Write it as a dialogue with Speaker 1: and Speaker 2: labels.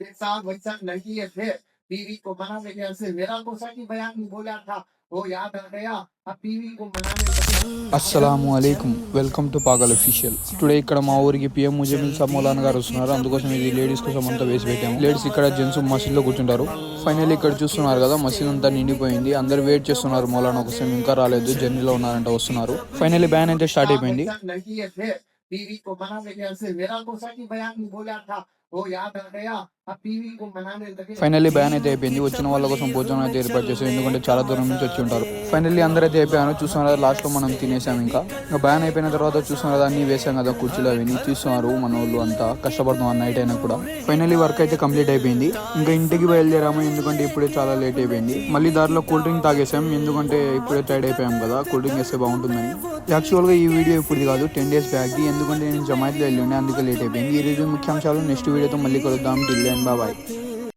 Speaker 1: एक साल वैसा लड़की है थे बीवी को मनाने के से मेरा को सही बयान में बोला था वो याद आ गया अब बीवी को मनाने
Speaker 2: అస్సలాము అలైకుం welcome to Paagal official. Today ఇక్కడ మా ఊరికి పిఎం ముజమిల్ సాబ్ మౌలానా గారు వస్తున్నారు. అందుకోసం ఇది లేడీస్ కోసం అంతా వేసి పెట్టాము. లేడీస్ ఇక్కడ జెంట్స్ మసీద్లో కూర్చుంటారు. ఫైనల్లీ ఇక్కడ చూస్తున్నారు కదా, మసీద్ అంతా నిండిపోయింది. అందరు వెయిట్ చేస్తున్నారు మౌలానా కోసం, ఇంకా రాలేదు, జర్నీలో ఉన్నారంట, వస్తున్నారు. ఫైనల్లీ బ్యాన్ అయితే స్టార్ట్ అయిపోయింది.
Speaker 1: लड़की है थे बीवी को मनाने के से मेरा को सही बयान में बोला था वो याद आ गया अब बीवी को मनाने लगे.
Speaker 2: ఫైనల్లీ బ్యాన్ అయితే అయిపోయింది. వచ్చిన వాళ్ళ కోసం భోజనం అయితే ఏర్పాటు చేసాం, ఎందుకంటే చాలా దూరం నుంచి వచ్చి ఉంటారు. ఫైనల్లీ అందరూ అయితే అయిపోయాను. చూస్తున్నారు లాస్ట్ లో మనం తినేసాం. ఇంకా బ్యాన్ అయిపోయిన తర్వాత చూస్తున్నారు కదా, అన్ని వేసాం కదా కుర్చీలు, అవన్నీ చూస్తున్నారు మన వాళ్ళు అంతా కష్టపడుతున్నాం నైట్ అయినా కూడా. ఫైనల్లీ వర్క్ అయితే కంప్లీట్ అయిపోయింది. ఇంకా ఇంటికి బయలుదేరాము, ఎందుకంటే ఇప్పుడే చాలా లేట్ అయిపోయింది. మళ్ళీ దారిలో కూల్ డ్రింక్ తాగేసాం, ఎందుకంటే ఇప్పుడే టైర్డ్ అయిపోయాం కదా, కూల్ డ్రింక్ వేస్తే బాగుంటుందని. యాక్చువల్గా ఈ వీడియో ఇప్పుడు కాదు, 10 days బ్యాక్ది, ఎందుకంటే నేను జమాయిత్లో వెళ్ళి ఉండే, అందుకే లేట్ అయిపోయింది. ఈ రోజు ముఖ్యాంశాలు నెక్స్ట్ వీడియోతో మళ్ళీ కలుద్దాం. Till then bye.